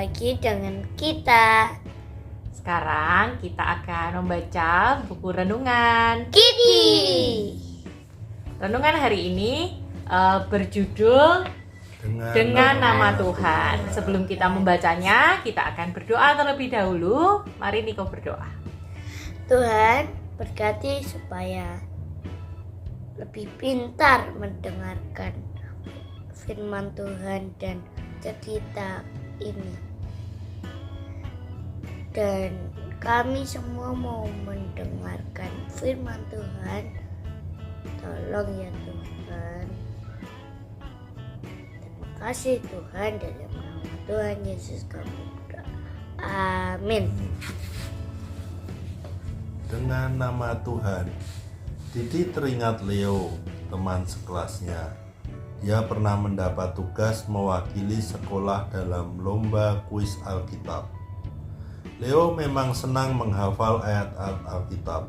lagi dengan kita. Sekarang kita akan membaca buku renungan Kiki. Renungan hari ini berjudul Dengan Nama Tuhan. Sebelum kita membacanya, kita akan berdoa terlebih dahulu. Mari Niko berdoa. Tuhan berkati supaya lebih pintar mendengarkan firman Tuhan dan cerita ini. Dan kami semua mau mendengarkan firman Tuhan. Tolong ya Tuhan. Terima kasih Tuhan, dalam nama Tuhan Yesus kami berdoa. Amin. Dengan nama Tuhan. Didi teringat Leo, teman sekelasnya. Dia pernah mendapat tugas mewakili sekolah dalam lomba kuis Alkitab. Leo memang senang menghafal ayat-ayat Alkitab.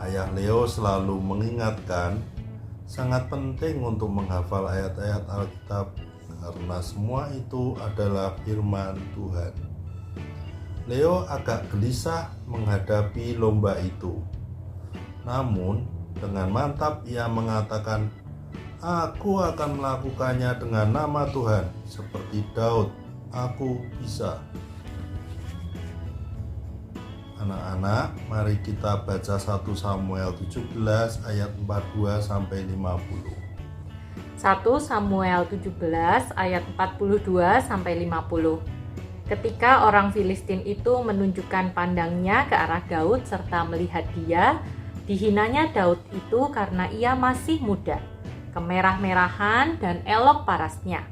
Ayah Leo selalu mengingatkan, sangat penting untuk menghafal ayat-ayat Alkitab karena semua itu adalah firman Tuhan. Leo agak gelisah menghadapi lomba itu. Namun, dengan mantap ia mengatakan, "Aku akan melakukannya dengan nama Tuhan, seperti Daud. Aku bisa." Anak-anak, mari kita baca 1 Samuel 17 ayat 42 sampai 50. 1 Samuel 17 ayat 42 sampai 50. Ketika orang Filistin itu menunjukkan pandangnya ke arah Daud serta melihat dia, dihinanya Daud itu karena ia masih muda, kemerah-merahan dan elok parasnya.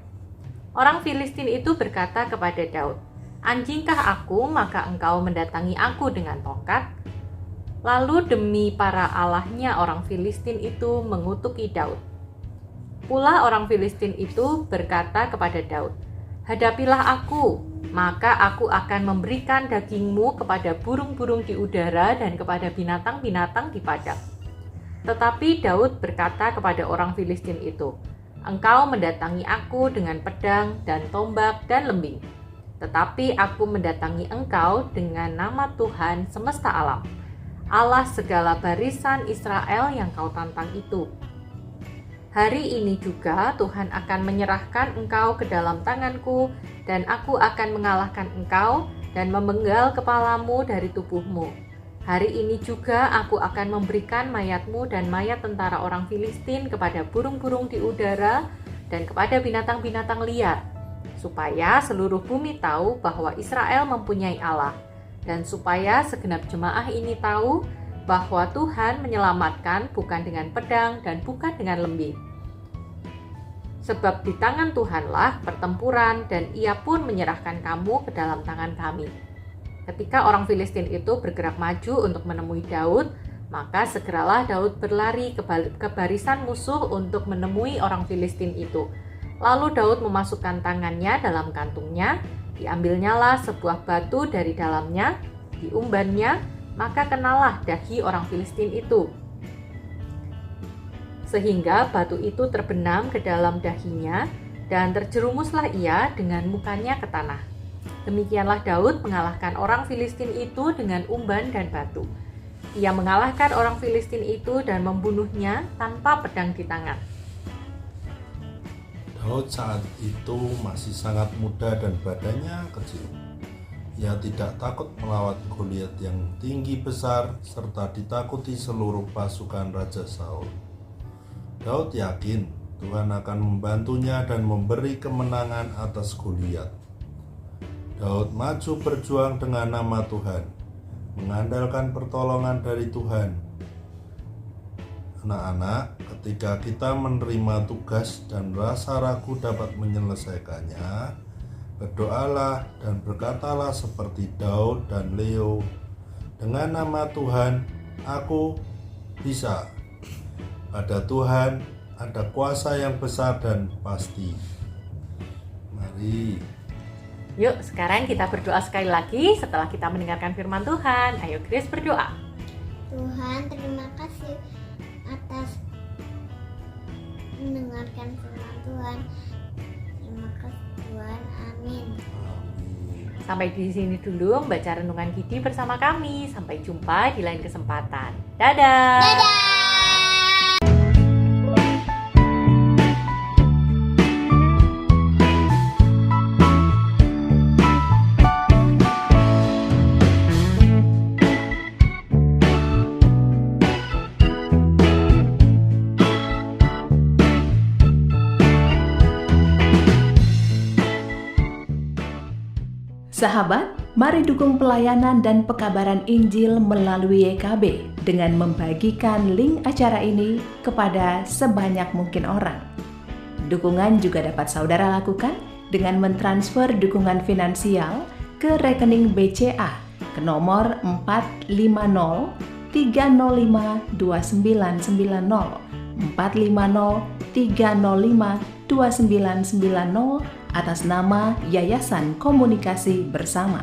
Orang Filistin itu berkata kepada Daud, "Anjingkah aku, maka engkau mendatangi aku dengan tongkat?" Lalu demi para allahnya orang Filistin itu mengutuki Daud. Pula orang Filistin itu berkata kepada Daud, "Hadapilah aku, maka aku akan memberikan dagingmu kepada burung-burung di udara dan kepada binatang-binatang di padang." Tetapi Daud berkata kepada orang Filistin itu, "Engkau mendatangi aku dengan pedang dan tombak dan lembing. Tetapi aku mendatangi engkau dengan nama Tuhan semesta alam, Allah segala barisan Israel yang kau tantang itu. Hari ini juga Tuhan akan menyerahkan engkau ke dalam tanganku, dan aku akan mengalahkan engkau dan memenggal kepalamu dari tubuhmu. Hari ini juga aku akan memberikan mayatmu dan mayat tentara orang Filistin kepada burung-burung di udara dan kepada binatang-binatang liar, supaya seluruh bumi tahu bahwa Israel mempunyai Allah, dan supaya segenap jemaah ini tahu bahwa Tuhan menyelamatkan bukan dengan pedang dan bukan dengan lembing. Sebab di tangan Tuhanlah pertempuran, dan ia pun menyerahkan kamu ke dalam tangan kami." Ketika orang Filistin itu bergerak maju untuk menemui Daud, maka segeralah Daud berlari ke barisan musuh untuk menemui orang Filistin itu. Lalu Daud memasukkan tangannya dalam kantungnya, diambilnyalah sebuah batu dari dalamnya, diumbannya, maka kenalah dahi orang Filistin itu. Sehingga batu itu terbenam ke dalam dahinya, dan terjerumuslah ia dengan mukanya ke tanah. Demikianlah Daud mengalahkan orang Filistin itu dengan umban dan batu. Ia mengalahkan orang Filistin itu dan membunuhnya tanpa pedang di tangan. Daud saat itu masih sangat muda dan badannya kecil. Ia tidak takut melawan Goliat yang tinggi besar serta ditakuti seluruh pasukan Raja Saul. Daud yakin Tuhan akan membantunya dan memberi kemenangan atas Goliat. Daud maju berjuang dengan nama Tuhan, mengandalkan pertolongan dari Tuhan. Anak-anak, ketika kita menerima tugas dan rasa ragu dapat menyelesaikannya, berdoalah dan berkatalah seperti Daud dan Leo, "Dengan nama Tuhan, aku bisa." Pada Tuhan ada kuasa yang besar dan pasti. Mari. Yuk, sekarang kita berdoa sekali lagi setelah kita mendengarkan firman Tuhan. Ayo Grace berdoa. Tuhan, terima kasih atas mendengarkan firman Tuhan. Terima kasih Tuhan. Amin. Amin. Sampai di sini dulu membaca renungan Gidi bersama kami. Sampai jumpa di lain kesempatan. Dadah! Dadah! Sahabat, mari dukung pelayanan dan pekabaran Injil melalui YKB dengan membagikan link acara ini kepada sebanyak mungkin orang. Dukungan juga dapat saudara lakukan dengan mentransfer dukungan finansial ke rekening BCA ke nomor 450-305-2990 450-305-2990 atas nama Yayasan Komunikasi Bersama.